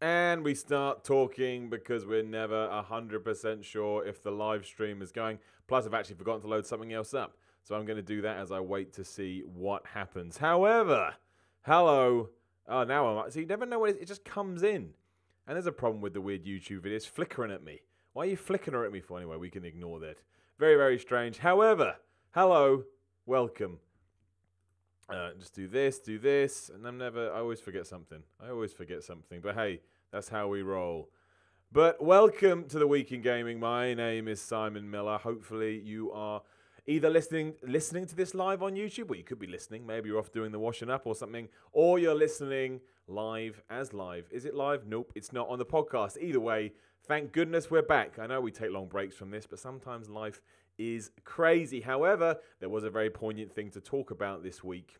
And we start talking because we're never 100% sure if the live stream is going. Plus, I've actually forgotten to load something else up. So I'm going to do that as I wait to see what happens. However, hello. Oh, now I'm. So you never know when it just comes in. And there's a problem with the weird YouTube video. It's flickering at me. Why are you flickering at me for? Anyway, we can ignore that. Very, very strange. However, hello. Welcome. Just do this, and I always forget something. But hey, that's how we roll. But welcome to the Week in Gaming. My name is Simon Miller. Hopefully you are either listening to this live on YouTube, or you could be listening. Maybe you're off doing the washing up or something, or you're listening live as live. Is it live? Nope, it's not on the podcast. Either way, thank goodness we're back. I know we take long breaks from this, but sometimes life is crazy. However, there was a very poignant thing to talk about this week,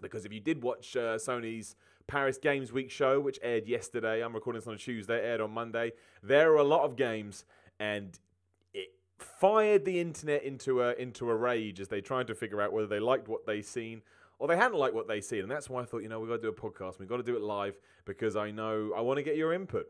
because if you did watch Sony's Paris Games Week show, which aired yesterday, I'm recording this on a Tuesday, aired on Monday, there are a lot of games, and it fired the internet into a rage as they tried to figure out whether they liked what they seen or they hadn't liked what they seen. And that's why I thought, we've got to do a podcast, we've got to do it live, because I know I want to get your input.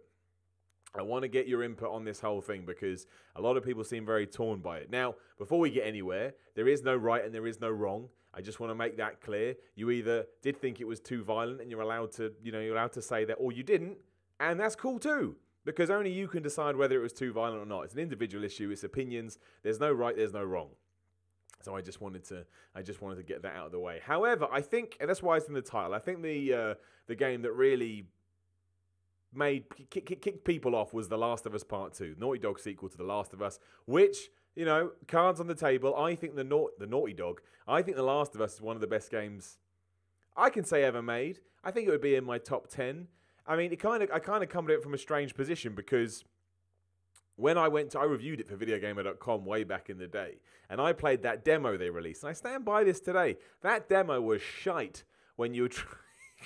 I want to get your input on this whole thing because a lot of people seem very torn by it. Now, before we get anywhere, there is no right and there is no wrong. I just want to make that clear. You either did think it was too violent and you're allowed to say that, or you didn't, and that's cool too, because only you can decide whether it was too violent or not. It's an individual issue, it's opinions. There's no right, there's no wrong. So I just wanted to get that out of the way. However, I think, and that's why it's in the title, I think the game that really kicked people off was The Last of Us Part 2, Naughty Dog sequel to The Last of Us, which, cards on the table. I think the Naughty Dog, I think The Last of Us is one of the best games I can say ever made. I think it would be in my top 10. I mean, I kind of come to it from a strange position, because when I reviewed it for videogamer.com way back in the day, and I played that demo they released, and I stand by this today. That demo was shite when you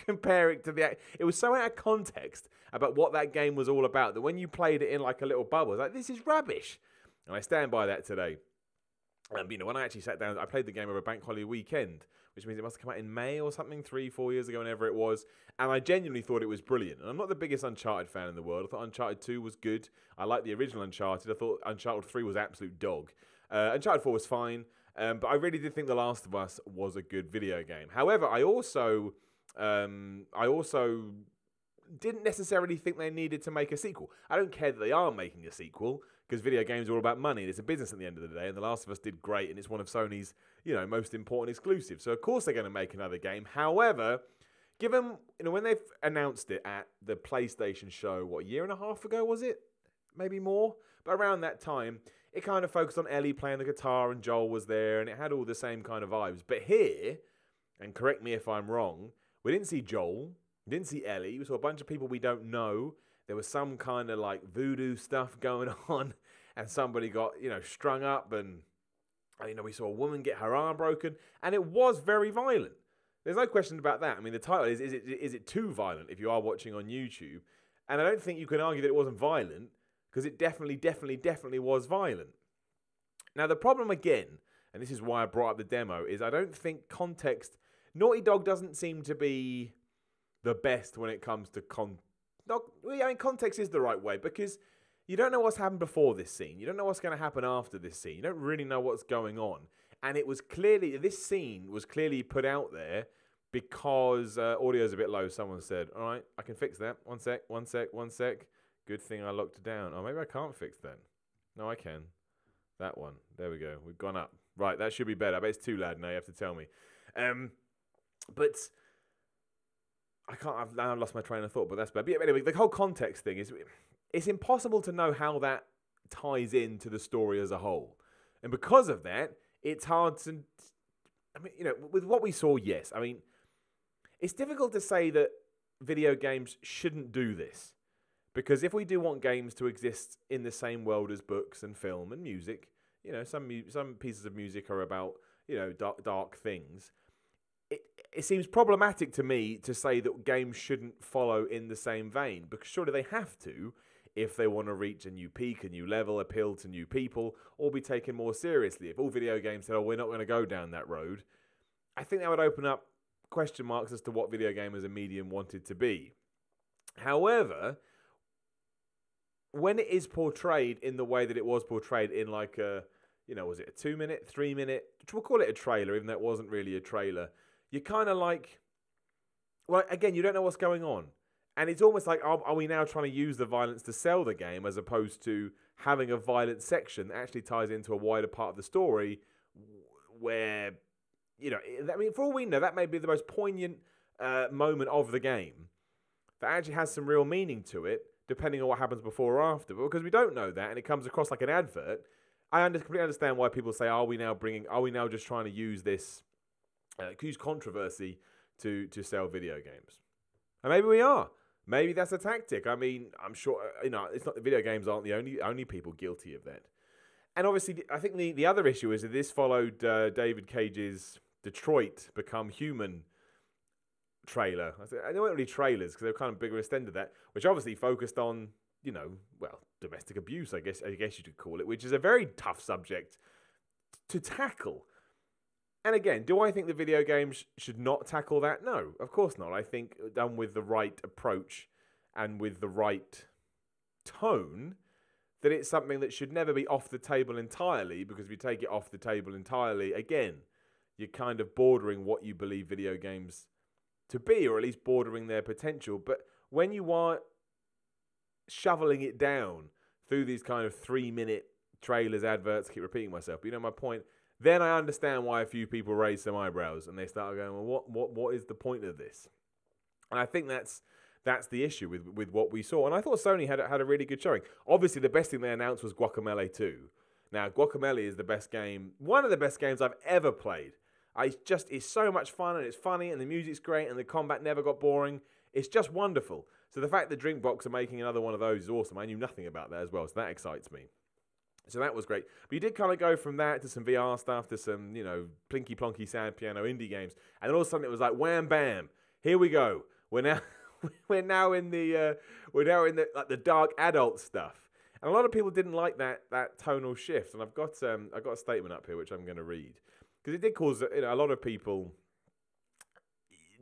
compare it to it was so out of context about what that game was all about that when you played it in like a little bubble, I was like, this is rubbish. And I stand by that today. When I actually sat down, I played the game over a bank holiday weekend, which means it must have come out in May or something, 3-4 years ago, whenever it was. And I genuinely thought it was brilliant. And I'm not the biggest Uncharted fan in the world. I thought Uncharted 2 was good. I liked the original Uncharted. I thought Uncharted 3 was absolute dog. Uncharted 4 was fine. But I really did think The Last of Us was a good video game. However, I also didn't necessarily think they needed to make a sequel. I don't care that they are making a sequel, because video games are all about money. It's a business at the end of the day, and The Last of Us did great, and it's one of Sony's, most important exclusives. So of course they're going to make another game. However, given when they've announced it at the PlayStation show, a year and a half ago was it? Maybe more, but around that time, it kind of focused on Ellie playing the guitar and Joel was there, and it had all the same kind of vibes. But here, and correct me if I'm wrong, we didn't see Joel. We didn't see Ellie. We saw a bunch of people we don't know. There was some kind of like voodoo stuff going on, and somebody got, strung up, and we saw a woman get her arm broken, and it was very violent. There's no question about that. I mean, the title is it too violent if you are watching on YouTube? And I don't think you can argue that it wasn't violent, because it definitely was violent. Now, the problem again, and this is why I brought up the demo, is I don't think context. Naughty Dog doesn't seem to be the best when it comes to context is the right way, because you don't know what's happened before this scene. You don't know what's going to happen after this scene. You don't really know what's going on. And this scene was clearly put out there because audio's a bit low, someone said. All right, I can fix that. One sec. Good thing I locked it down. Oh, maybe I can't fix that. No, I can. That one. There we go. We've gone up. Right, that should be better. I bet it's too loud now. You have to tell me. But I've now lost my train of thought, but that's bad. But anyway, the whole context thing is, it's impossible to know how that ties into the story as a whole. And because of that, it's hard to, with what we saw, yes. I mean, it's difficult to say that video games shouldn't do this. Because if we do want games to exist in the same world as books and film and music, some pieces of music are about, dark things. It seems problematic to me to say that games shouldn't follow in the same vein, because surely they have to if they want to reach a new peak, a new level, appeal to new people, or be taken more seriously. If all video games said, we're not going to go down that road, I think that would open up question marks as to what video game as a medium wanted to be. However, when it is portrayed in the way that it was portrayed in like a, was it a 2 minute, 3 minute, we'll call it a trailer, even though it wasn't really a trailer, you're kind of like, well, again, you don't know what's going on. And it's almost like, are we now trying to use the violence to sell the game as opposed to having a violent section that actually ties into a wider part of the story where, I mean, for all we know, that may be the most poignant moment of the game that actually has some real meaning to it, depending on what happens before or after. But because we don't know that and it comes across like an advert, I completely understand why people say, are we now just trying to use this, use controversy to sell video games? And maybe we are. Maybe that's a tactic. I mean, I'm sure, it's not, the video games aren't the only people guilty of that. And obviously, I think the other issue is that this followed David Cage's Detroit Become Human trailer. They weren't really trailers because they were kind of bigger extended that, which obviously focused on, domestic abuse, I guess you could call it, which is a very tough subject to tackle. And again, do I think the video games should not tackle that? No, of course not. I think done with the right approach and with the right tone, that it's something that should never be off the table entirely, because if you take it off the table entirely, again, you're kind of bordering what you believe video games to be, or at least bordering their potential. But when you are shoveling it down through these kind of 3-minute trailers, adverts, keep repeating myself, but you know my point, then I understand why a few people raise some eyebrows and they start going, well, what is the point of this? And I think that's the issue with what we saw. And I thought Sony had a really good showing. Obviously, the best thing they announced was Guacamelee 2. Now, Guacamelee is the best game, one of the best games I've ever played. It's so much fun, and it's funny, and the music's great, and the combat never got boring. It's just wonderful. So the fact that Drinkbox are making another one of those is awesome. I knew nothing about that as well, so that excites me. So that was great. But you did kind of go from that to some VR stuff, to some, plinky plonky sad piano indie games. And then all of a sudden it was like, wham bam, here we go. We're now in the like the dark adult stuff. And a lot of people didn't like that tonal shift. And I've got a statement up here which I'm going to read, because it did cause a lot of people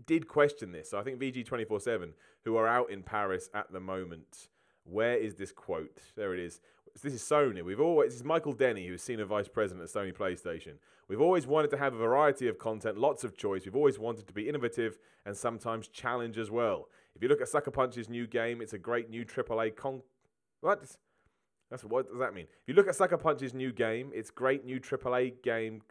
did question this. So I think VG247, who are out in Paris at the moment, where is this quote? There it is. This is Sony. This is Michael Denny, who's senior vice president at Sony PlayStation. We've always wanted to have a variety of content, lots of choice. We've always wanted to be innovative and sometimes challenge as well. If you look at Sucker Punch's new game, it's a great new AAA What does that mean? If you look at Sucker Punch's new game, it's great new AAA game.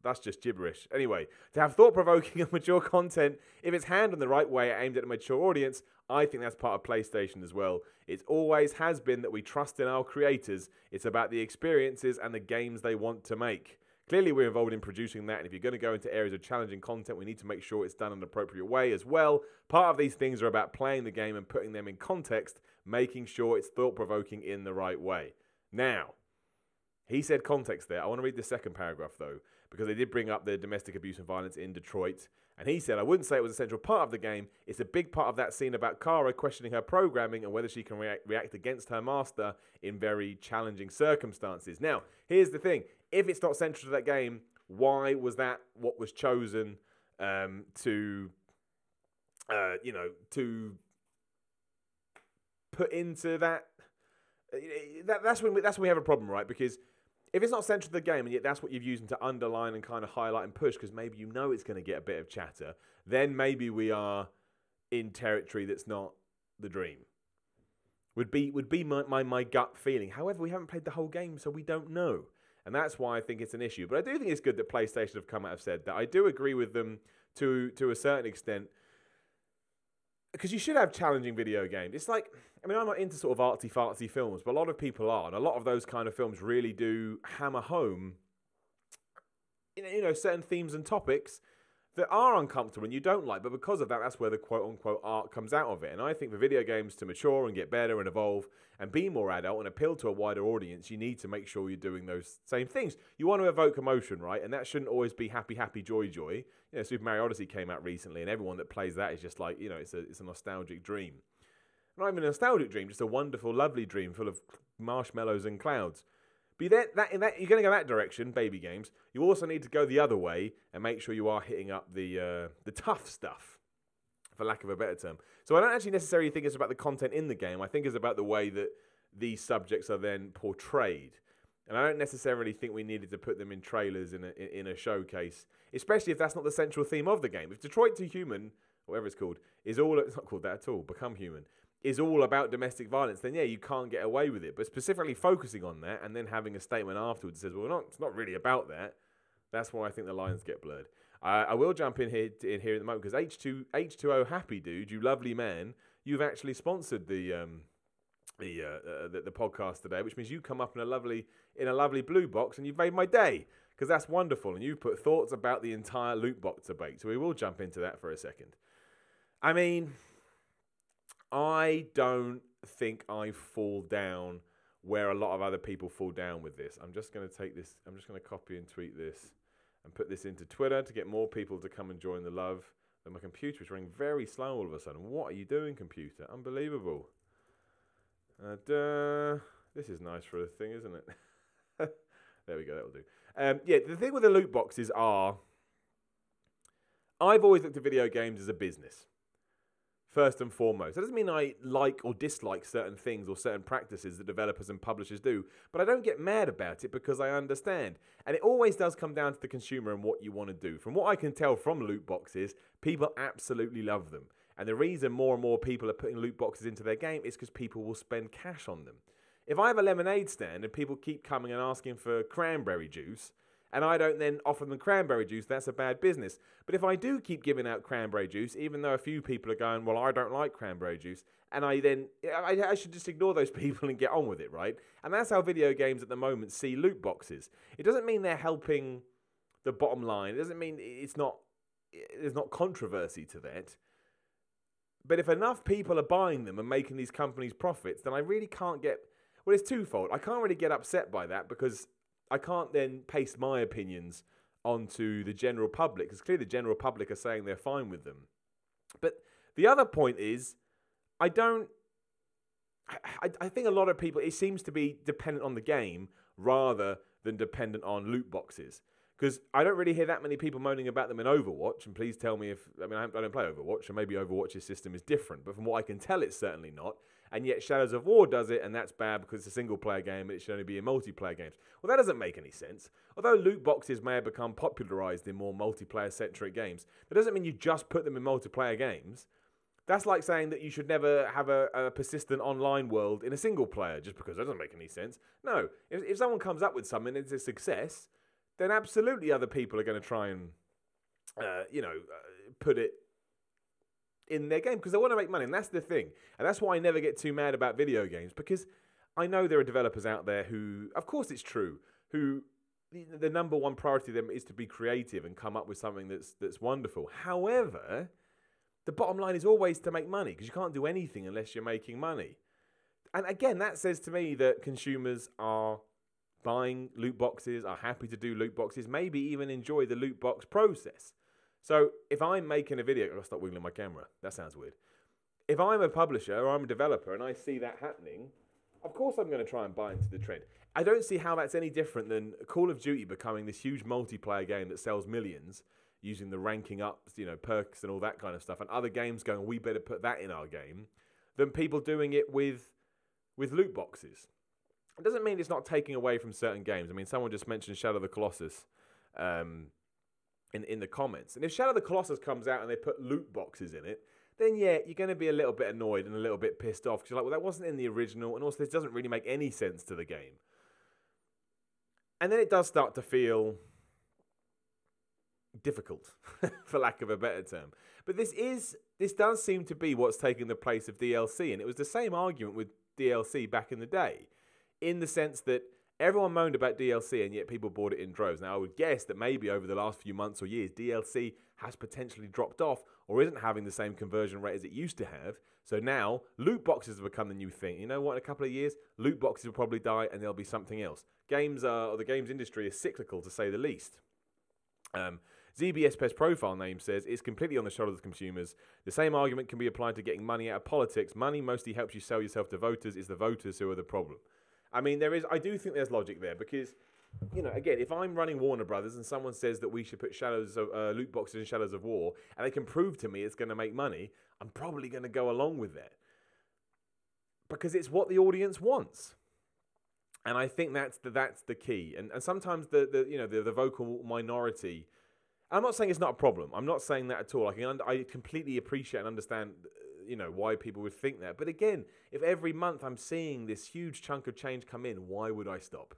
That's just gibberish. Anyway, to have thought-provoking and mature content, if it's handled the right way, aimed at a mature audience, I think that's part of PlayStation as well. It always has been that we trust in our creators. It's about the experiences and the games they want to make. Clearly, we're involved in producing that, and if you're going to go into areas of challenging content, we need to make sure it's done in an appropriate way as well. Part of these things are about playing the game and putting them in context, making sure it's thought-provoking in the right way. Now, he said context there. I want to read the second paragraph, though, because they did bring up the domestic abuse and violence in Detroit. And he said, I wouldn't say it was a central part of the game. It's a big part of that scene about Kara questioning her programming and whether she can react against her master in very challenging circumstances. Now, here's the thing. If it's not central to that game, why was that what was chosen to put into that? That's when we have a problem, right? Because if it's not central to the game, and yet that's what you've used to underline and kind of highlight and push, because maybe it's going to get a bit of chatter, then maybe we are in territory that's not the dream. Would be my gut feeling. However, we haven't played the whole game, so we don't know. And that's why I think it's an issue. But I do think it's good that PlayStation have come out and said that. I do agree with them to a certain extent, because you should have challenging video games. It's like, I mean, I'm not into sort of artsy-fartsy films, but a lot of people are. And a lot of those kind of films really do hammer home, certain themes and topics that are uncomfortable and you don't like. But because of that, that's where the quote-unquote art comes out of it. And I think for video games to mature and get better and evolve and be more adult and appeal to a wider audience, you need to make sure you're doing those same things. You want to evoke emotion, right? And that shouldn't always be happy, happy, joy, joy. Super Mario Odyssey came out recently, and everyone that plays that is just like, it's a nostalgic dream. Not even a nostalgic dream, just a wonderful, lovely dream full of marshmallows and clouds. But you're going to go that direction, baby games. You also need to go the other way and make sure you are hitting up the tough stuff for lack of a better term. So I don't actually necessarily think it's about the content in the game. I think it's about the way that these subjects are then portrayed. And I don't necessarily think we needed to put them in trailers in a showcase, especially if that's not the central theme of the game. If Detroit to Human, whatever it's called, it's not called that at all, Become Human, is all about domestic violence, then yeah, you can't get away with it. But specifically focusing on that and then having a statement afterwards that says, well, it's not really about that, that's why I think the lines get blurred. I will jump in here at the moment because H2O Happy Dude, you lovely man, you've actually sponsored the podcast today, which means you come up in a lovely blue box and you've made my day, because that's wonderful, and you've put thoughts about the entire loot box debate. So we will jump into that for a second. I mean, I don't think I fall down where a lot of other people fall down with this. I'm just going to take this, I'm just going to copy and tweet this and put this into Twitter to get more people to come and join the love. But my computer is running very slow all of a sudden. What are you doing, computer? Unbelievable. This is nice for a thing, isn't it? There we go, that'll do. Yeah, the thing with the loot boxes are, I've always looked at video games as a business, first and foremost. That doesn't mean I like or dislike certain things or certain practices that developers and publishers do, but I don't get mad about it because I understand. And it always does come down to the consumer and what you want to do. From what I can tell from loot boxes, people absolutely love them. And the reason more and more people are putting loot boxes into their game is because people will spend cash on them. If I have a lemonade stand and people keep coming and asking for cranberry juice, and I don't then offer them cranberry juice, that's a bad business. But if I do keep giving out cranberry juice, even though a few people are going, well, I don't like cranberry juice, and I should just ignore those people and get on with it, right? And that's how video games at the moment see loot boxes. It doesn't mean they're helping the bottom line. It doesn't mean there's not controversy to that. But if enough people are buying them and making these companies profits, then I really can't get... Well, it's twofold. I can't really get upset by that because I can't then paste my opinions onto the general public, because clearly the general public are saying they're fine with them. But the other point is, I think a lot of people, it seems to be dependent on the game rather than dependent on loot boxes. Because I don't really hear that many people moaning about them in Overwatch, and please tell me I don't play Overwatch, and maybe Overwatch's system is different, but from what I can tell, it's certainly not. And yet Shadows of War does it, and that's bad because it's a single-player game and it should only be in multiplayer games. Well, that doesn't make any sense. Although loot boxes may have become popularized in more multiplayer-centric games, that doesn't mean you just put them in multiplayer games. That's like saying that you should never have a persistent online world in a single-player, just because that doesn't make any sense. No, if someone comes up with something and it's a success, then absolutely other people are going to try and, put it in their game because they want to make money. And that's the thing. And that's why I never get too mad about video games, because I know there are developers out there who, of course it's true, who the number one priority of them is to be creative and come up with something that's wonderful. However, the bottom line is always to make money, because you can't do anything unless you're making money. And again, that says to me that consumers are buying loot boxes, are happy to do loot boxes, maybe even enjoy the loot box process. So if I'm making a video, I'll stop wiggling my camera. That sounds weird. If I'm a publisher or I'm a developer and I see that happening, of course I'm going to try and buy into the trend. I don't see how that's any different than Call of Duty becoming this huge multiplayer game that sells millions using the ranking up, perks and all that kind of stuff, and other games going, we better put that in our game, than people doing it with loot boxes. It doesn't mean it's not taking away from certain games. I mean, someone just mentioned Shadow of the Colossus in the comments. And if Shadow of the Colossus comes out and they put loot boxes in it, then yeah, you're going to be a little bit annoyed and a little bit pissed off, because you're like, well, that wasn't in the original, and also this doesn't really make any sense to the game. And then it does start to feel difficult, for lack of a better term. But this does seem to be what's taking the place of DLC, and it was the same argument with DLC back in the day, in the sense that everyone moaned about DLC and yet people bought it in droves. Now, I would guess that maybe over the last few months or years, DLC has potentially dropped off or isn't having the same conversion rate as it used to have. So now, loot boxes have become the new thing. You know what, in a couple of years, loot boxes will probably die and there'll be something else. The games industry is cyclical, to say the least. ZBS Pest Profile Name says, it's completely on the shoulders of consumers. The same argument can be applied to getting money out of politics. Money mostly helps you sell yourself to voters. It's the voters who are the problem. I mean, I do think there's logic there, because, again, if I'm running Warner Brothers and someone says that we should put loot boxes in Shadows of War, and they can prove to me it's going to make money, I'm probably going to go along with that because it's what the audience wants. And I think that's the key. And sometimes the vocal minority. I'm not saying it's not a problem. I'm not saying that at all. I completely appreciate and understand, why people would think that. But again, if every month I'm seeing this huge chunk of change come in, why would I stop?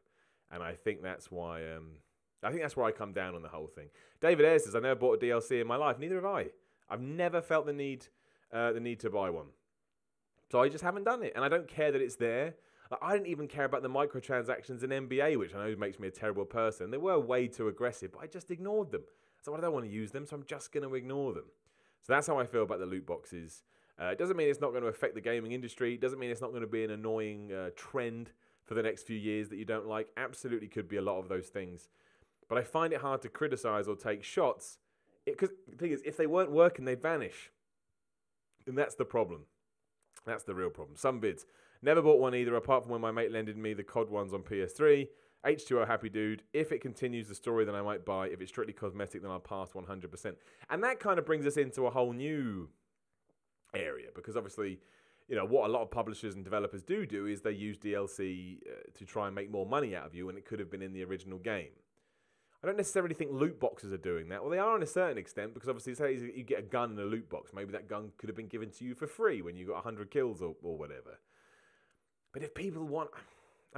And I think that's why. I think that's where I come down on the whole thing. David Ayres says, "I never bought a DLC in my life. Neither have I. I've never felt the need to buy one. So I just haven't done it, and I don't care that it's there." I didn't even care about the microtransactions in NBA, which I know makes me a terrible person. They were way too aggressive, but I just ignored them. So I don't want to use them, so I'm just going to ignore them. So that's how I feel about the loot boxes. It doesn't mean it's not going to affect the gaming industry. It doesn't mean it's not going to be an annoying trend for the next few years that you don't like. Absolutely could be a lot of those things. But I find it hard to criticize or take shots, because the thing is, if they weren't working, they'd vanish. And that's the problem. That's the real problem. Some vids. Never bought one either, apart from when my mate lended me the COD ones on PS3. H2O happy dude. If it continues the story, then I might buy. If it's strictly cosmetic, then I'll pass 100%. And that kind of brings us into a whole new area, because obviously, what a lot of publishers and developers do is they use DLC to try and make more money out of you, and it could have been in the original game. I don't necessarily think loot boxes are doing that. Well, they are in a certain extent, because obviously, say you get a gun in a loot box. Maybe that gun could have been given to you for free when you got 100 kills or whatever. But if people want...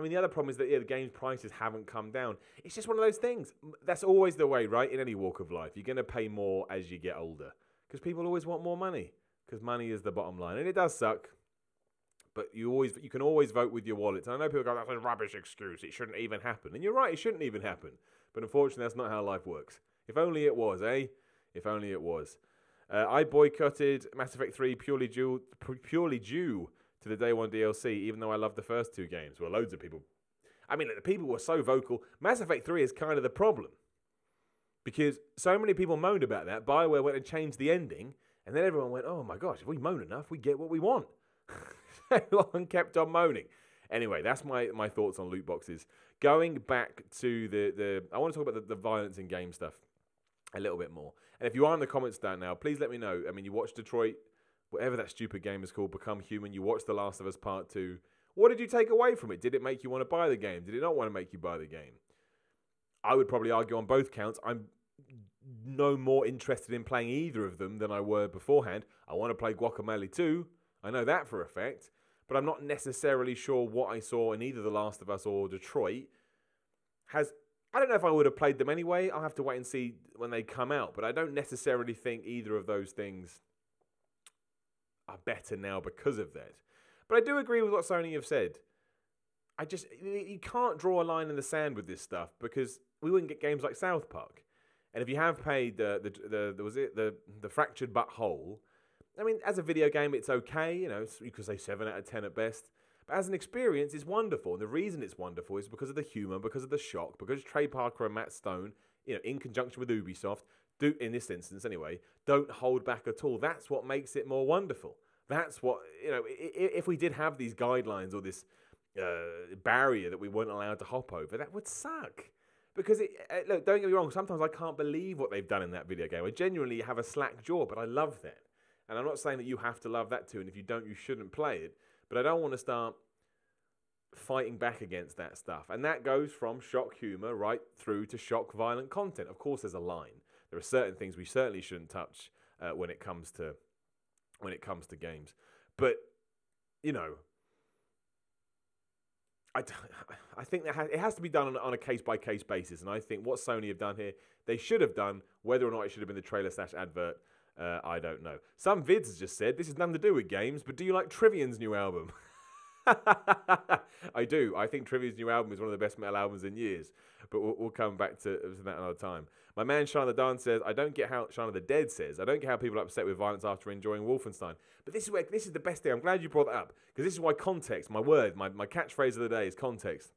the other problem is that, the game's prices haven't come down. It's just one of those things. That's always the way, right? In any walk of life. You're going to pay more as you get older. Because people always want more money. Because money is the bottom line. And it does suck. But you can always vote with your wallets. And I know people go, that's a rubbish excuse. It shouldn't even happen. And you're right, it shouldn't even happen. But unfortunately, that's not how life works. If only it was, eh? If only it was. I boycotted Mass Effect 3 purely due to the Day 1 DLC, even though I loved the first two games. Well, loads of people... the people were so vocal. Mass Effect 3 is kind of the problem. Because so many people moaned about that. BioWare went and changed the ending, and then everyone went, oh my gosh, if we moan enough, we get what we want. Everyone kept on moaning. Anyway, that's my thoughts on loot boxes. Going back to I want to talk about the violence in game stuff a little bit more. And if you are in the comments down now, please let me know. You watched Detroit... whatever that stupid game is called, Become Human. You watched The Last of Us Part 2. What did you take away from it? Did it make you want to buy the game? Did it not want to make you buy the game? I would probably argue on both counts. I'm no more interested in playing either of them than I were beforehand. I want to play Guacamelee 2. I know that for a fact. But I'm not necessarily sure what I saw in either The Last of Us or Detroit I don't know if I would have played them anyway. I'll have to wait and see when they come out. But I don't necessarily think either of those things are better now because of that. But I do agree with what Sony have said. You can't draw a line in the sand with this stuff, because we wouldn't get games like South Park. And if you have played the Fractured But Whole, as a video game, it's okay. You could say 7 out of 10 at best. But as an experience, it's wonderful. And the reason it's wonderful is because of the humor, because of the shock, because Trey Parker and Matt Stone, in conjunction with Ubisoft, in this instance anyway, don't hold back at all. That's what makes it more wonderful. That's what, if we did have these guidelines or this barrier that we weren't allowed to hop over, that would suck. Because, look, don't get me wrong, sometimes I can't believe what they've done in that video game. I genuinely have a slack jaw, but I love that. And I'm not saying that you have to love that too, and if you don't, you shouldn't play it. But I don't want to start fighting back against that stuff. And that goes from shock humor right through to shock violent content. Of course, there's a line. There are certain things we certainly shouldn't touch when it comes to games. But, I think that it has to be done on a case-by-case basis. And I think what Sony have done here, they should have done. Whether or not it should have been the trailer/advert, I don't know. Some vids has just said, this has nothing to do with games, but do you like Trivian's new album? I do. I think Trivia's new album is one of the best metal albums in years. But we'll come back to that another time. My man Shana the Dan says, I don't get how Shana the Dead says, I don't get how people are upset with violence after enjoying Wolfenstein. But this is the best thing. I'm glad you brought that up, because this is why context, my catchphrase of the day is context.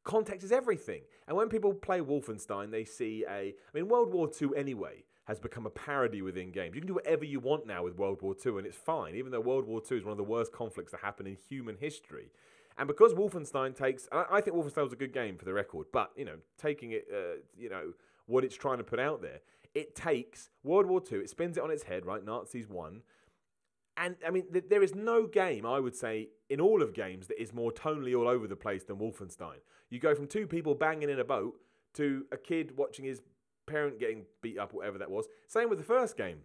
Context is everything. And when people play Wolfenstein, they see World War II anyway has become a parody within games. You can do whatever you want now with World War II, and it's fine, even though World War II is one of the worst conflicts that happen in human history. And because Wolfenstein I think Wolfenstein was a good game for the record, but, taking it, what it's trying to put out there, it takes World War II, it spins it on its head, right? Nazis won. And, I mean, there is no game, I would say, in all of games that is more tonally all over the place than Wolfenstein. You go from two people banging in a boat to a kid watching his parent getting beat up, whatever that was. Same with the first game.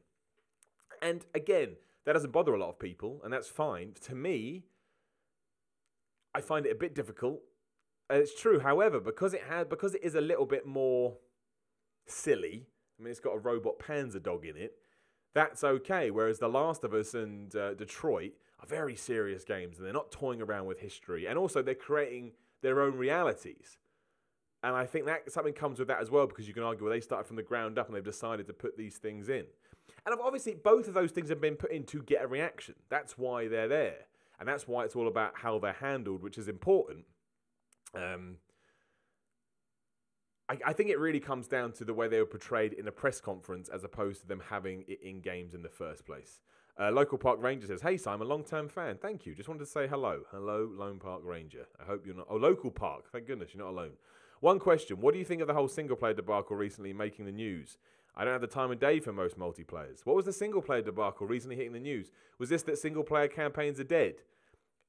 And, again, that doesn't bother a lot of people, and that's fine. To me, I find it a bit difficult. And it's true, however, because it is a little bit more silly, I mean, it's got a robot panzer dog in it, that's okay. Whereas The Last of Us and Detroit are very serious games, and they're not toying around with history. And also, they're creating their own realities. And I think that something comes with that as well, because you can argue, well, they started from the ground up and they've decided to put these things in. And obviously, both of those things have been put in to get a reaction. That's why they're there. And that's why it's all about how they're handled, which is important. I think it really comes down to the way they were portrayed in a press conference as opposed to them having it in games in the first place. Local Park Ranger says, "Hey Simon, long-term fan. Thank you. Just wanted to say hello. Hello, Lone Park Ranger. I hope you're not... Oh, Local Park. Thank goodness you're not alone. One question. What do you think of the whole single-player debacle recently making the news? I don't have the time of day for most multiplayers. What was the single-player debacle recently hitting the news? Was this that single-player campaigns are dead?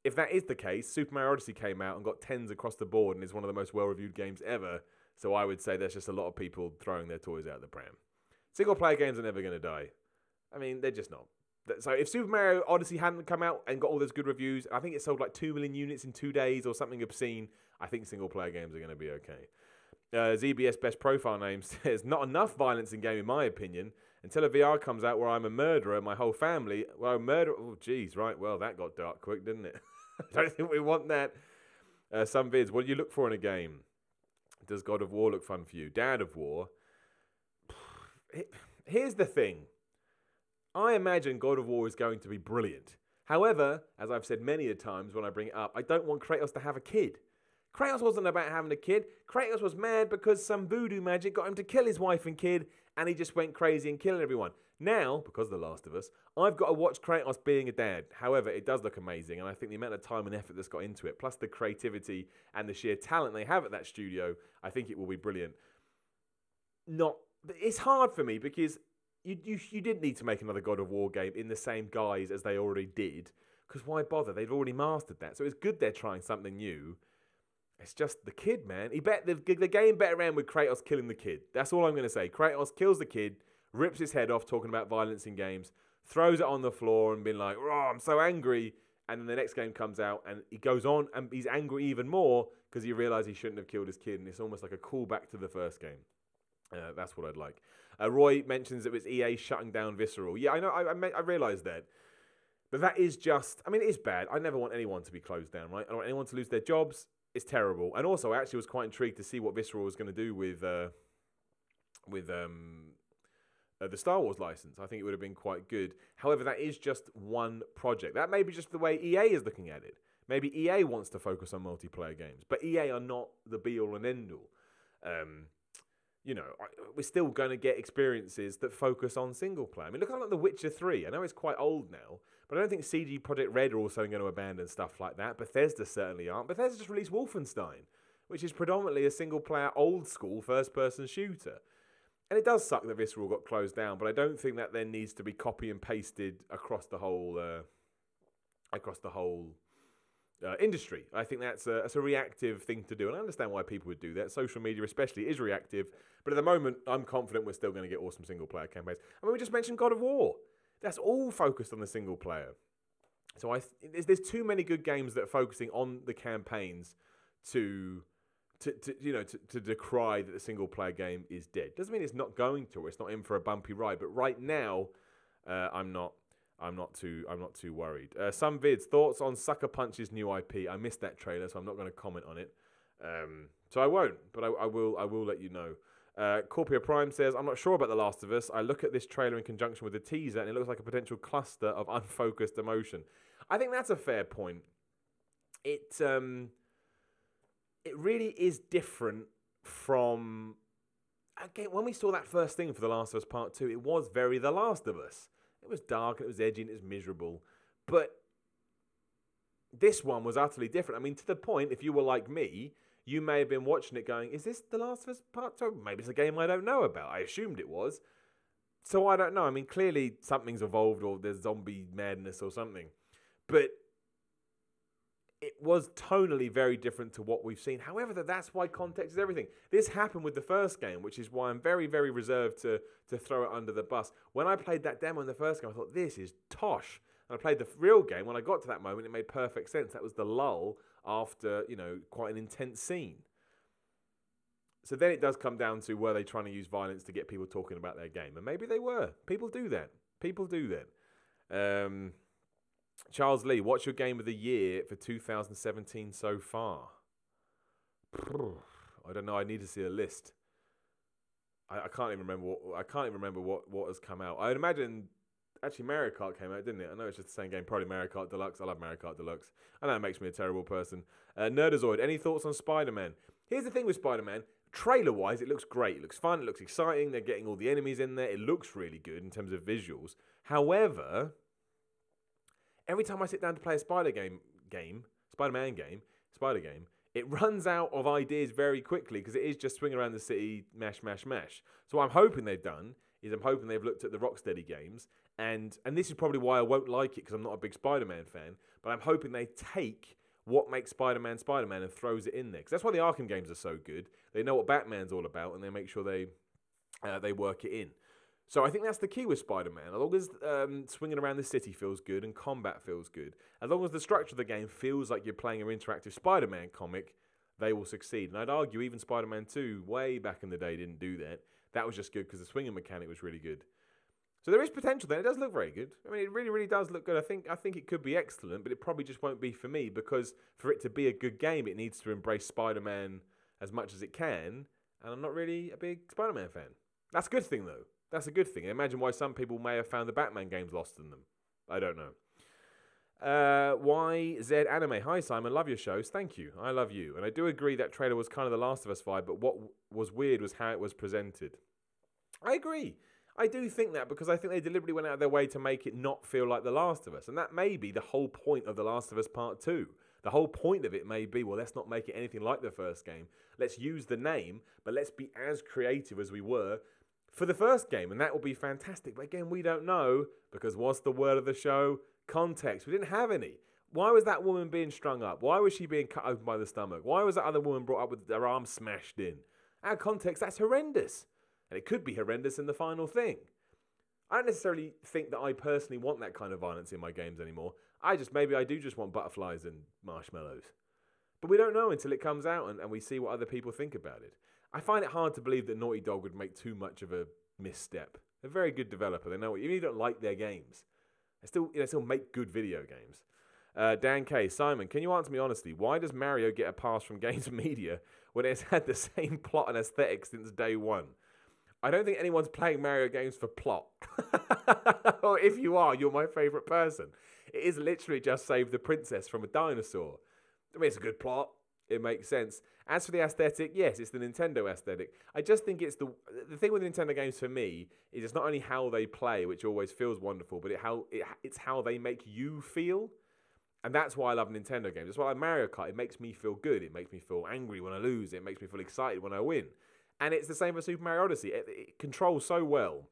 If that is the case, Super Mario Odyssey came out and got 10s across the board and is one of the most well-reviewed games ever. So I would say there's just a lot of people throwing their toys out the pram. Single-player games are never going to die. I mean, they're just not. So if Super Mario Odyssey hadn't come out and got all those good reviews, I think it sold like 2 million units in 2 days or something obscene, I think single-player games are going to be okay. ZBS Best Profile Name says, not enough violence in game in my opinion. Until a VR comes out where I'm a murderer, my whole family... Well, murder... Oh, geez, right. Well, that got dark quick, didn't it? I don't think we want that. Some vids. What do you look for in a game? Does God of War look fun for you? Dad of War. Here's the thing. I imagine God of War is going to be brilliant. However, as I've said many a times when I bring it up, I don't want Kratos to have a kid. Kratos wasn't about having a kid. Kratos was mad because some voodoo magic got him to kill his wife and kid, and he just went crazy and killing everyone. Now, because of The Last of Us, I've got to watch Kratos being a dad. However, it does look amazing, and I think the amount of time and effort that's got into it, plus the creativity and the sheer talent they have at that studio, I think it will be brilliant. It's hard for me because you didn't need to make another God of War game in the same guise as they already did, because why bother? They've already mastered that. So it's good they're trying something new. It's just the kid, man. The game better end with Kratos killing the kid. That's all I'm going to say. Kratos kills the kid, rips his head off talking about violence in games, throws it on the floor and being like, oh, I'm so angry. And then the next game comes out and he goes on and he's angry even more because he realized he shouldn't have killed his kid. And it's almost like a callback to the first game. That's what I'd like. Roy mentions it was EA shutting down Visceral. Yeah, I know. I realized that. But that is just, I mean, it is bad. I never want anyone to be closed down, right? I don't want anyone to lose their jobs. It's terrible. And also, I actually was quite intrigued to see what Visceral was going to do with the Star Wars license. I think it would have been quite good. However, that is just one project. That may be just the way EA is looking at it. Maybe EA wants to focus on multiplayer games, but EA are not the be-all and end-all. We're still going to get experiences that focus on single player. I mean, look at like The Witcher 3. I know it's quite old now, but I don't think CD Projekt Red are also going to abandon stuff like that. Bethesda certainly aren't. Bethesda just released Wolfenstein, which is predominantly a single player, old school first-person shooter. And it does suck that Visceral got closed down, but I don't think that then needs to be copy and pasted across the whole industry. I think that's a reactive thing to do, and I understand why people would do that. Social media especially is reactive, but at the moment, I'm confident we're still going to get awesome single-player campaigns. I mean, we just mentioned God of War. That's all focused on the single player. So there's too many good games that are focusing on the campaigns to decry that the single player game is dead. Doesn't mean it's not going to, or it's not in for a bumpy ride. But right now, I'm not too worried. Some vids, thoughts on Sucker Punch's new IP. I missed that trailer, so I'm not going to comment on it. So I won't, but I will let you know. Corpia Prime says, I'm not sure about The Last of Us. I look at this trailer in conjunction with the teaser, and it looks like a potential cluster of unfocused emotion. I think that's a fair point. It really is different from... Again, when we saw that first thing for The Last of Us Part 2, it was very The Last of Us. It was dark, it was edgy, and it was miserable. But this one was utterly different. I mean, to the point, if you were like me, you may have been watching it going, is this The Last of Us Part 2? Maybe it's a game I don't know about. I assumed it was. So I don't know. I mean, clearly something's evolved, or there's zombie madness or something. But it was tonally very different to what we've seen. However, that's why context is everything. This happened with the first game, which is why I'm very, very reserved to throw it under the bus. When I played that demo in the first game, I thought, this is tosh. And I played the real game. When I got to that moment, it made perfect sense. That was the lull after, quite an intense scene. So then it does come down to, were they trying to use violence to get people talking about their game? And maybe they were. People do that. Charles Lee, what's your game of the year for 2017 so far? I don't know. I need to see a list. I can't even remember what has come out. I'd imagine actually Mario Kart came out, didn't it? I know it's just the same game. Probably Mario Kart Deluxe. I love Mario Kart Deluxe. I know it makes me a terrible person. Nerdazoid, any thoughts on Spider-Man? Here's the thing with Spider-Man. Trailer-wise, it looks great. It looks fun. It looks exciting. They're getting all the enemies in there. It looks really good in terms of visuals. However, every time I sit down to play a Spider-Man game, it runs out of ideas very quickly because it is just swing around the city, mash, mash, mash. So what I'm hoping they've done is they've looked at the Rocksteady games, and this is probably why I won't like it because I'm not a big Spider-Man fan, but I'm hoping they take what makes Spider-Man Spider-Man and throws it in there. Because that's why the Arkham games are so good. They know what Batman's all about, and they make sure they work it in. So I think that's the key with Spider-Man. As long as swinging around the city feels good and combat feels good, as long as the structure of the game feels like you're playing an interactive Spider-Man comic, they will succeed. And I'd argue even Spider-Man 2, way back in the day, didn't do that. That was just good because the swinging mechanic was really good. So there is potential there. It does look very good. I mean, it really, really does look good. I think it could be excellent, but it probably just won't be for me because for it to be a good game, it needs to embrace Spider-Man as much as it can, and I'm not really a big Spider-Man fan. That's a good thing, though. That's a good thing. Imagine why some people may have found the Batman games lost in them. I don't know. YZ Anime. Hi, Simon. Love your shows. Thank you. I love you. And I do agree that trailer was kind of the Last of Us vibe, but what was weird was how it was presented. I agree. I do think that because I think they deliberately went out of their way to make it not feel like The Last of Us. And that may be the whole point of The Last of Us Part 2. The whole point of it may be, well, let's not make it anything like the first game. Let's use the name, but let's be as creative as we were for the first game. And that will be fantastic. But again, we don't know because what's the word of the show? Context. We didn't have any. Why was that woman being strung up? Why was she being cut open by the stomach? Why was that other woman brought up with her arm smashed in? Out of context, that's horrendous. And it could be horrendous in the final thing. I don't necessarily think that I personally want that kind of violence in my games anymore. Maybe I do just want butterflies and marshmallows. But we don't know until it comes out and we see what other people think about it. I find it hard to believe that Naughty Dog would make too much of a misstep. They're a very good developer. They know what, even if you don't like their games, they still make good video games. Dan K. Simon, can you answer me honestly? Why does Mario get a pass from Games Media when it's had the same plot and aesthetic since day one? I don't think anyone's playing Mario games for plot. Or if you are, you're my favourite person. It is literally just save the princess from a dinosaur. I mean, it's a good plot. It makes sense. As for the aesthetic, yes, it's the Nintendo aesthetic. I just think it's the thing with Nintendo games for me is it's not only how they play, which always feels wonderful, but it's how they make you feel. And that's why I love Nintendo games. That's why I like Mario Kart. It makes me feel good. It makes me feel angry when I lose. It makes me feel excited when I win. And it's the same for Super Mario Odyssey. It controls so well.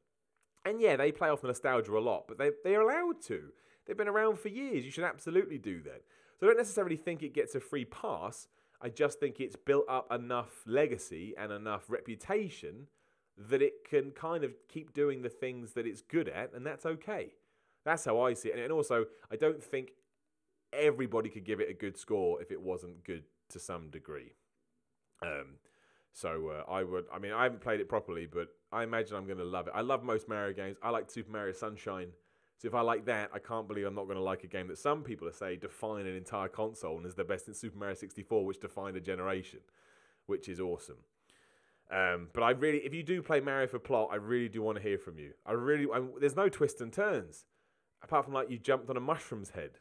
And yeah, they play off nostalgia a lot, but they're allowed to. They've been around for years. You should absolutely do that. So I don't necessarily think it gets a free pass. I just think it's built up enough legacy and enough reputation that it can kind of keep doing the things that it's good at, and that's okay. That's how I see it. And also, I don't think everybody could give it a good score if it wasn't good to some degree. I haven't played it properly, but I imagine I'm going to love it. I love most Mario games. I like Super Mario Sunshine. So if I like that, I can't believe I'm not going to like a game that some people say define an entire console and is the best in Super Mario 64, which defined a generation, which is awesome. But if you do play Mario for plot, I really do want to hear from you. There's no twists and turns, apart from like you jumped on a mushroom's head.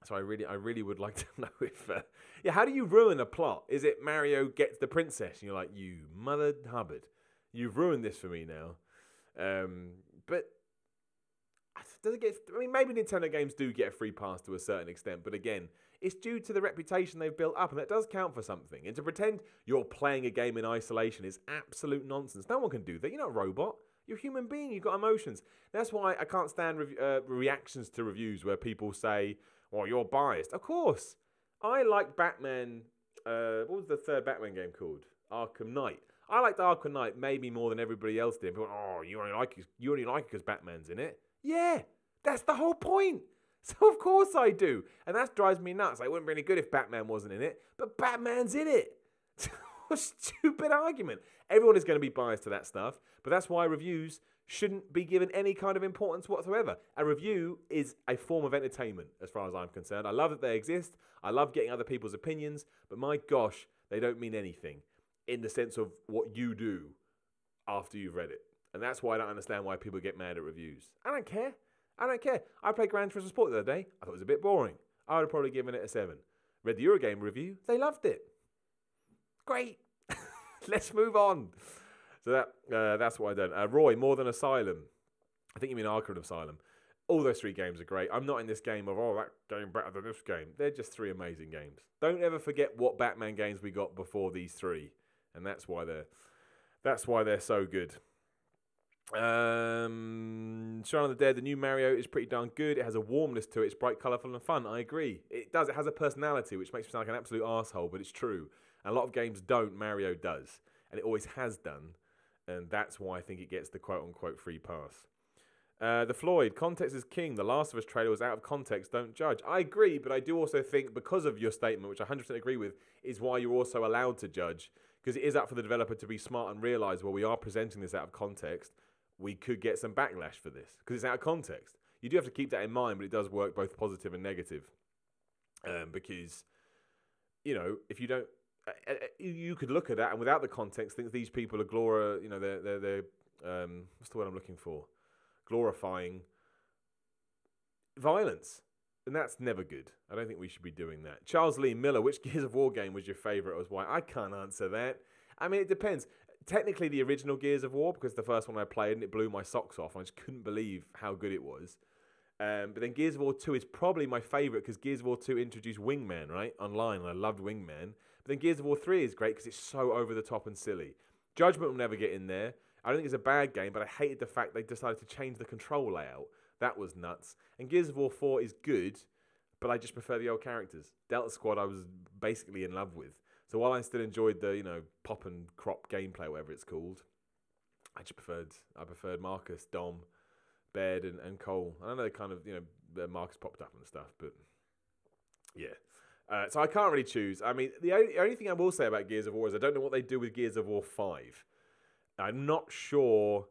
So I really would like to know if, how do you ruin a plot? Is it Mario gets the princess and you're like, you mother Hubbard, you've ruined this for me now. But does it get? I mean, maybe Nintendo games do get a free pass to a certain extent, but again, it's due to the reputation they've built up, and that does count for something. And to pretend you're playing a game in isolation is absolute nonsense. No one can do that. You're not a robot. You're a human being. You've got emotions. That's why I can't stand reactions to reviews where people say, well, you're biased. Of course. I like Batman. What was the third Batman game called? Arkham Knight. I liked Arkham Knight maybe more than everybody else did. People went, oh, you only like it because Batman's in it. Yeah, that's the whole point. So of course I do. And that drives me nuts. It wouldn't be any good if Batman wasn't in it. But Batman's in it. What a stupid argument. Everyone is going to be biased to that stuff. But that's why reviews shouldn't be given any kind of importance whatsoever. A review is a form of entertainment, as far as I'm concerned. I love that they exist. I love getting other people's opinions. But my gosh, they don't mean anything in the sense of what you do after you've read it. And that's why I don't understand why people get mad at reviews. I don't care. I don't care. I played Gran Turismo Sport the other day. I thought it was a bit boring. I would have probably given it a 7. Read the Eurogame review. They loved it. Great. Let's move on. So that's what I done. Roy, More Than Asylum. I think you mean Arkham Asylum. All those 3 games are great. I'm not in this game of, oh, that game better than this game. They're just 3 amazing games. Don't ever forget what Batman games we got before these 3. And that's why they're so good. Shaun of the Dead, the new Mario is pretty darn good. It has a warmness to it. It's bright, colourful and fun. I agree. It does. It has a personality, which makes me sound like an absolute arsehole, but it's true. And a lot of games don't. Mario does. And it always has done. And that's why I think it gets the quote-unquote free pass. The Floyd, context is king. The Last of Us trailer was out of context. Don't judge. I agree, but I do also think because of your statement, which I 100% agree with, is why you're also allowed to judge. Because it is up for the developer to be smart and realise, well, we are presenting this out of context. We could get some backlash for this because it's out of context. You do have to keep that in mind, but it does work both positive and negative. Because, you know, if you don't, you could look at that and without the context think these people are they're what's the word I'm looking for? Glorifying violence. And that's never good. I don't think we should be doing that. Charles Lee Miller, which Gears of War game was your favourite? Was why? I can't answer that. I mean, it depends. Technically the original Gears of War, because the first one I played and it blew my socks off. I just couldn't believe how good it was. But then Gears of War 2 is probably my favourite because Gears of War 2 introduced Wingman, right? Online, and I loved Wingman. But then Gears of War 3 is great because it's so over the top and silly. Judgment will never get in there. I don't think it's a bad game, but I hated the fact they decided to change the control layout. That was nuts. And Gears of War 4 is good, but I just prefer the old characters. Delta Squad I was basically in love with. So while I still enjoyed the, pop and crop gameplay, whatever it's called, I preferred Marcus, Dom, Baird, and Cole. I know they kind of, Marcus popped up and stuff, but yeah. So I can't really choose. I mean, the only thing I will say about Gears of War is I don't know what they do with Gears of War 5. I'm not sure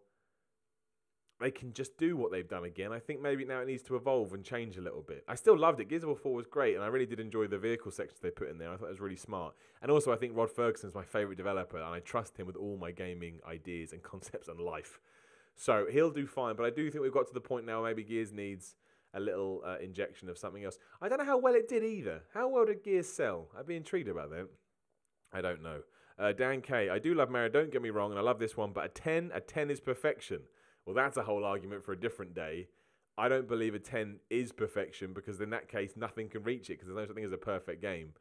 they can just do what they've done again. I think maybe now it needs to evolve and change a little bit. I still loved it. Gears of War 4 was great, and I really did enjoy the vehicle sections they put in there. I thought it was really smart. And also, I think Rod Ferguson's my favourite developer, and I trust him with all my gaming ideas and concepts and life. So he'll do fine, but I do think we've got to the point now maybe Gears needs a little injection of something else. I don't know how well it did either. How well did Gears sell? I'd be intrigued about that. I don't know. Dan K, I do love Mario, don't get me wrong, and I love this one, but a 10 is perfection. Well, that's a whole argument for a different day. I don't believe a 10 is perfection because in that case, nothing can reach it because there's no such thing as a perfect game.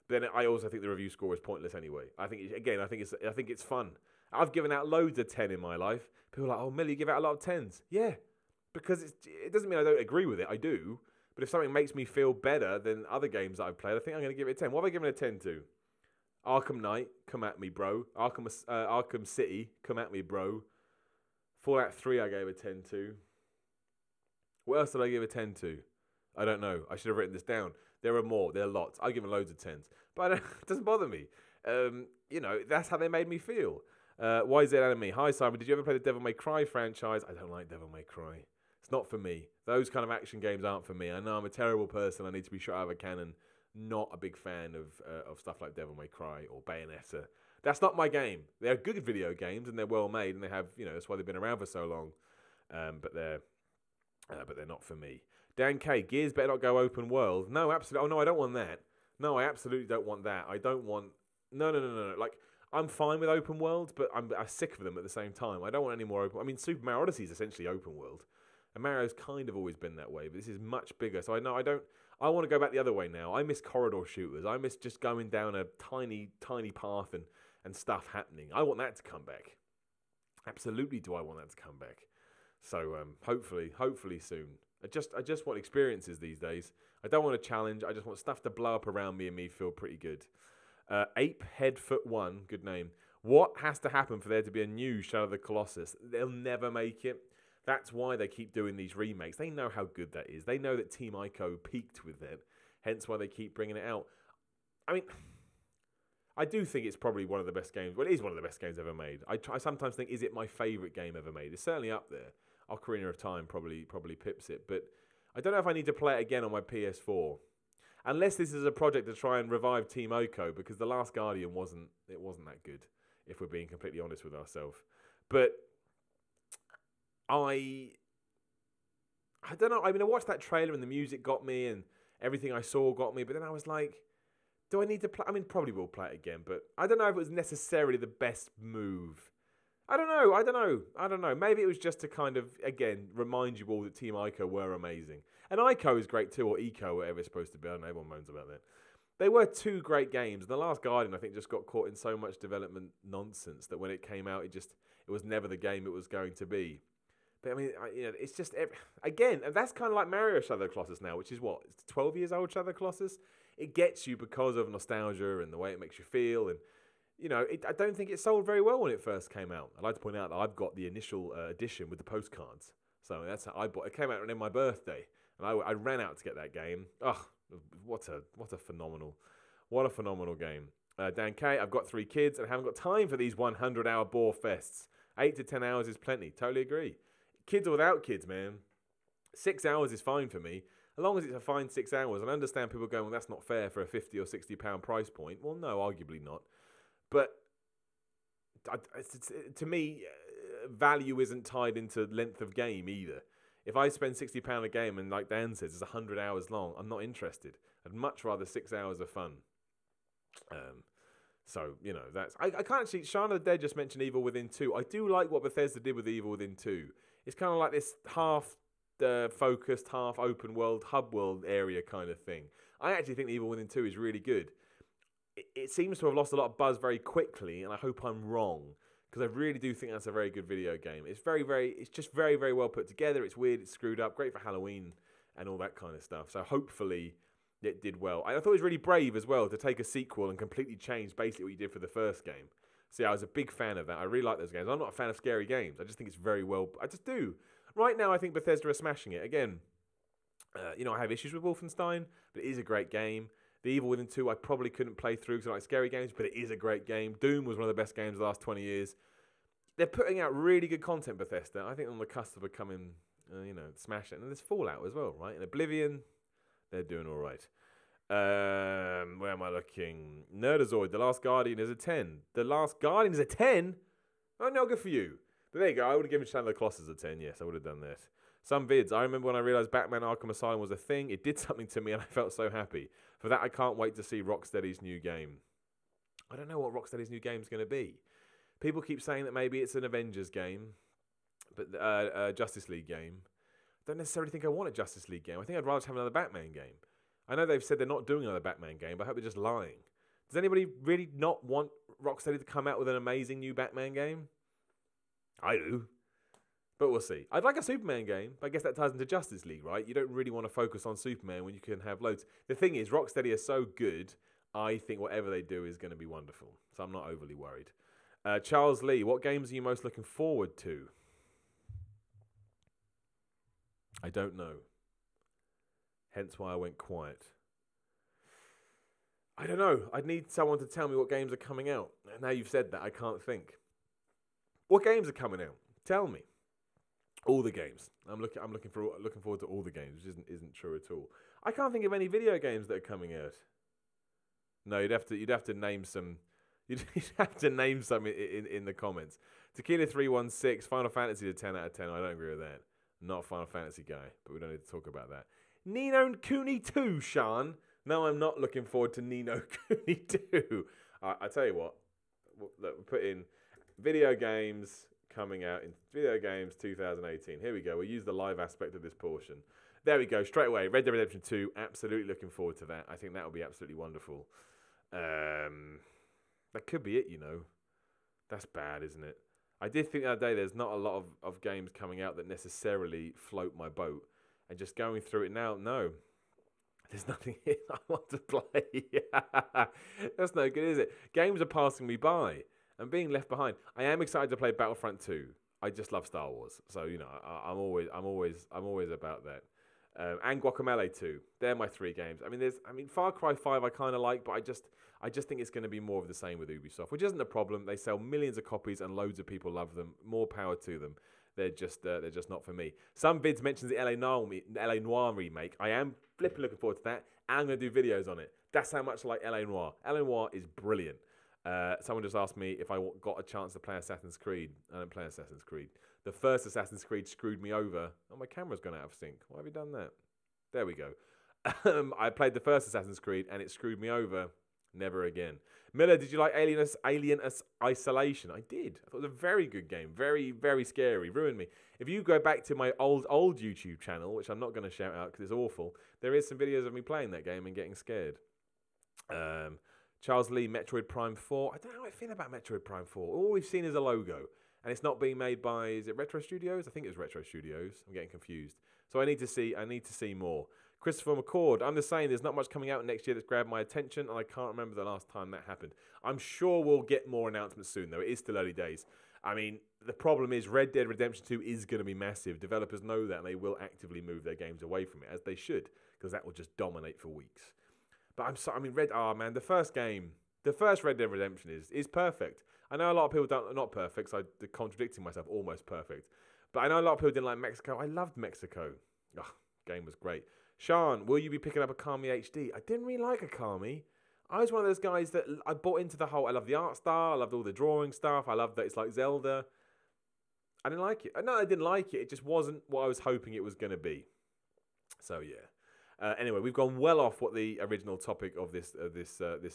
But then I also think the review score is pointless anyway. I think it's fun. I've given out loads of 10 in my life. People are like, oh, Millie, you give out a lot of 10s. Yeah, because it doesn't mean I don't agree with it. I do. But if something makes me feel better than other games that I've played, I think I'm going to give it a 10. What have I given a 10 to? Arkham Knight, come at me, bro. Arkham City, come at me, bro. Fallout 3 I gave a 10 to. What else did I give a 10 to? I don't know. I should have written this down. There are more. There are lots. I've given loads of 10s. But it doesn't bother me. That's how they made me feel. YZ Anime. Hi, Simon. Did you ever play the Devil May Cry franchise? I don't like Devil May Cry. It's not for me. Those kind of action games aren't for me. I know I'm a terrible person. I need to be shot out of a cannon. Not a big fan of stuff like Devil May Cry or Bayonetta. That's not my game. They're good video games and they're well made and they have, that's why they've been around for so long. But they're not for me. Dan K, Gears better not go open world. No, absolutely. Oh no, I don't want that. No, I absolutely don't want that. I don't want. No. Like I'm fine with open world, but I'm sick of them at the same time. I don't want any more open. I mean, Super Mario Odyssey is essentially open world, and Mario's kind of always been that way. But this is much bigger. So I know I don't. I want to go back the other way now. I miss corridor shooters. I miss just going down a tiny path and stuff happening. I want that to come back. Absolutely do I want that to come back. So hopefully soon. I just want experiences these days. I don't want a challenge. I just want stuff to blow up around me and me feel pretty good. Ape Headfoot 1, good name. What has to happen for there to be a new Shadow of the Colossus? They'll never make it. That's why they keep doing these remakes. They know how good that is. They know that Team Ico peaked with it. Hence why they keep bringing it out. I mean, I do think it's probably one of the best games. Well, it is one of the best games ever made. I sometimes think, is it my favourite game ever made? It's certainly up there. Ocarina of Time probably pips it. But I don't know if I need to play it again on my PS4. Unless this is a project to try and revive Team Ico, because The Last Guardian wasn't that good, if we're being completely honest with ourselves. But I don't know. I mean, I watched that trailer and the music got me and everything I saw got me. But then I was like, do I need to play? I mean, probably will play it again. But I don't know if it was necessarily the best move. I don't know. Maybe it was just to kind of, again, remind you all that Team Ico were amazing. And Ico is great too, or Eco, whatever it's supposed to be. I don't know, everyone moans about that. They were two great games. The Last Guardian, I think, just got caught in so much development nonsense that when it came out, it was never the game it was going to be. But I mean, it's just, again, and that's kind of like Mario Shadow of the Colossus now, which is what? It's 12 years old, Shadow of the Colossus? It gets you because of nostalgia and the way it makes you feel. And, I don't think it sold very well when it first came out. I'd like to point out that I've got the initial edition with the postcards. So that's how I bought it. It came out on my birthday. And I ran out to get that game. Oh, what a phenomenal game. Dan K, I've got 3 kids and I haven't got time for these 100-hour bore fests. 8 to 10 hours is plenty. Totally agree. Kids or without kids, man. 6 hours is fine for me. As long as it's a fine 6 hours. And I understand people going, well, that's not fair for a £50 or £60 price point. Well, no, arguably not. But to me, value isn't tied into length of game either. If I spend £60 a game and, like Dan says, it's 100 hours long, I'm not interested. I'd much rather 6 hours of fun. So, that's... I can't actually... Shaun of the Dead just mentioned Evil Within 2. I do like what Bethesda did with Evil Within 2. It's kind of like this half-focused, half-open-world, hub-world area kind of thing. I actually think Evil Within 2 is really good. It seems to have lost a lot of buzz very quickly, and I hope I'm wrong, because I really do think that's a very good video game. It's it's just very, very well put together. It's weird, it's screwed up, great for Halloween and all that kind of stuff. So hopefully it did well. I thought it was really brave as well to take a sequel and completely change basically what you did for the first game. So yeah, I was a big fan of that. I really like those games. I'm not a fan of scary games. I just think it's very well... I just do. Right now, I think Bethesda are smashing it. Again, I have issues with Wolfenstein, but it is a great game. The Evil Within 2, I probably couldn't play through because I like scary games, but it is a great game. Doom was one of the best games of the last 20 years. They're putting out really good content, Bethesda. I think on the cusp of becoming, smash it. And there's Fallout as well, right? And Oblivion, they're doing all right. Where am I looking? Nerdazoid, The Last Guardian is a 10. The Last Guardian is a 10? Oh, no, good for you. But there you go. I would have given Shadow of the Colossus a 10. Yes, I would have done that. Some vids. I remember when I realised Batman Arkham Asylum was a thing. It did something to me and I felt so happy. For that, I can't wait to see Rocksteady's new game. I don't know what Rocksteady's new game is going to be. People keep saying that maybe it's an Avengers game, but Justice League game. I don't necessarily think I want a Justice League game. I think I'd rather just have another Batman game. I know they've said they're not doing another Batman game, but I hope they're just lying. Does anybody really not want Rocksteady to come out with an amazing new Batman game? I do. But we'll see. I'd like a Superman game, but I guess that ties into Justice League, right? You don't really want to focus on Superman when you can have loads. The thing is, Rocksteady are so good, I think whatever they do is going to be wonderful. So I'm not overly worried. Charles Lee, what games are you most looking forward to? I don't know. Hence why I went quiet. I don't know. I'd need someone to tell me what games are coming out. Now you've said that, I can't think. What games are coming out? Tell me. All the games. I'm looking forward to all the games, which isn't true at all. I can't think of any video games that are coming out. No, you'd have to name some. You'd have to name some in the comments. Tequila 316, Final Fantasy a 10 out of 10. I don't agree with that. Not a Final Fantasy guy, but we don't need to talk about that. Ni no Kuni 2, Sean. No, I'm not looking forward to Ni no Kuni 2. I tell you what. Look, we put in video games coming out in video games 2018. Here we go. We'll use the live aspect of this portion. There we go. Straight away. Red Dead Redemption 2. Absolutely looking forward to that. I think that will be absolutely wonderful. That could be it, That's bad, isn't it? I did think the other day there's not a lot of games coming out that necessarily float my boat. And just going through it now, no. There's nothing here I want to play. That's no good, is it? Games are passing me by. I'm being left behind. I am excited to play Battlefront 2. I just love Star Wars, so you know I'm always about that. And Guacamelee 2. They're my 3 games. I mean Far Cry 5 I kind of like, but I just think it's going to be more of the same with Ubisoft, which isn't a problem. They sell millions of copies and loads of people love them. More power to them. They're just not for me. Some vids mentions the LA Noir remake. I am flipping looking forward to that. And I'm going to do videos on it. That's how much I like LA Noir. LA Noir is brilliant. Someone just asked me if I got a chance to play Assassin's Creed. I don't play Assassin's Creed. The first Assassin's Creed screwed me over. Oh, my camera's gone out of sync. Why have you done that? There we go. I played the first Assassin's Creed and it screwed me over. Never again. Miller, did you like Alien Isolation? I did. I thought it was a very good game. Very, very scary. Ruined me. If you go back to my old YouTube channel, which I'm not going to shout out because it's awful, there is some videos of me playing that game and getting scared. Charles Lee, Metroid Prime 4. I don't know how I feel about Metroid Prime 4. All we've seen is a logo. And it's not being made by, is it Retro Studios? I think it was Retro Studios. I'm getting confused. So I need to see more. Christopher McCord, I'm just saying there's not much coming out next year that's grabbed my attention, and I can't remember the last time that happened. I'm sure we'll get more announcements soon, though. It is still early days. I mean, the problem is Red Dead Redemption 2 is going to be massive. Developers know that, and they will actively move their games away from it, as they should, because that will just dominate for weeks. But the first game, the first Red Dead Redemption is perfect. I know a lot of people are not perfect, so I'm contradicting myself, almost perfect. But I know a lot of people didn't like Mexico. I loved Mexico. Game was great. Sean, will you be picking up Akami HD? I didn't really like Akami. I was one of those guys that I bought into the whole, I love the art style, I loved all the drawing stuff, I loved that it's like Zelda. I didn't like it. No, I didn't like it. It just wasn't what I was hoping it was going to be. So, yeah. Anyway, we've gone well off what the original topic of this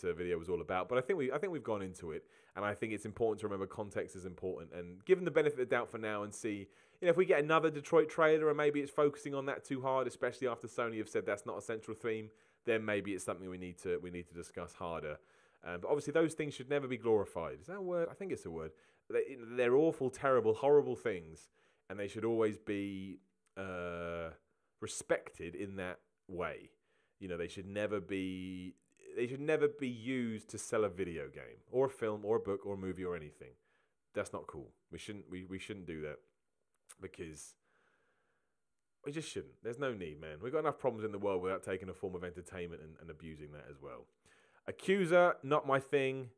video was all about, but I think we've gone into it, and I think it's important to remember context is important, and give them the benefit of the doubt for now and see, if we get another Detroit trailer and maybe it's focusing on that too hard, especially after Sony have said that's not a central theme, then maybe it's something we need to discuss harder. But obviously those things should never be glorified. Is that a word? I think it's a word. They're awful, terrible, horrible things, and they should always be respected in that way. They should never be used to sell a video game or a film or a book or a movie or anything. That's not cool. We shouldn't do that, because we just shouldn't. There's no need, man. We've got enough problems in the world without taking a form of entertainment and abusing that as well. Accuser, not my thing.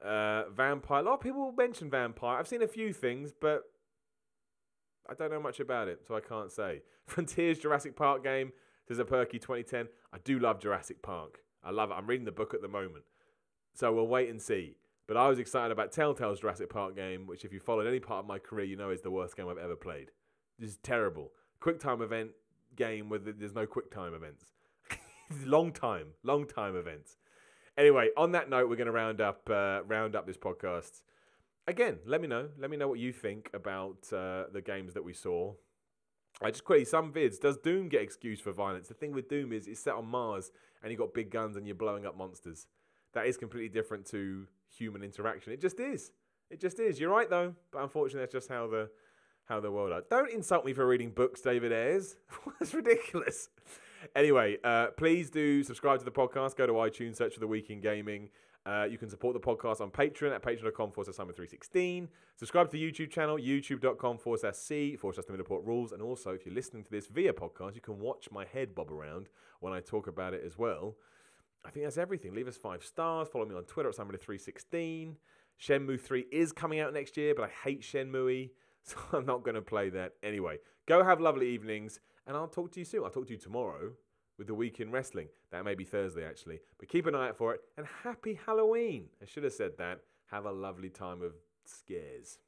Vampire. A lot of people mention Vampire. I've seen a few things, but I don't know much about it, so I can't say. Frontiers Jurassic Park game. There's a perky 2010. I do love Jurassic Park. I love it. I'm reading the book at the moment, so we'll wait and see. But I was excited about Telltale's Jurassic Park game, which if you followed any part of my career, you know is the worst game I've ever played. This is terrible. QuickTime event game where there's no QuickTime events. long time events. Anyway, on that note, we're going to round up this podcast. Again, let me know what you think about the games that we saw. I just quickly, some vids, does Doom get excused for violence? The thing with Doom is it's set on Mars and you've got big guns and you're blowing up monsters. That is completely different to human interaction. It just is. You're right though, but unfortunately that's just how the world are. Don't insult me for reading books, David Ayres. That's ridiculous. Anyway, please do subscribe to the podcast. Go to iTunes, search for The Week in Gaming. You can support the podcast on Patreon at patreon.com/Simon316. Subscribe to the YouTube channel, youtube.com/C/The Rules. And also, if you're listening to this via podcast, you can watch my head bob around when I talk about it as well. I think that's everything. Leave us 5 stars. Follow me on Twitter at Simon316. Shenmue 3 is coming out next year, but I hate Shenmue, so I'm not going to play that. Anyway, go have lovely evenings, and I'll talk to you soon. I'll talk to you tomorrow with The Week in Wrestling. That may be Thursday, actually. But keep an eye out for it, and happy Halloween. I should have said that. Have a lovely time of scares.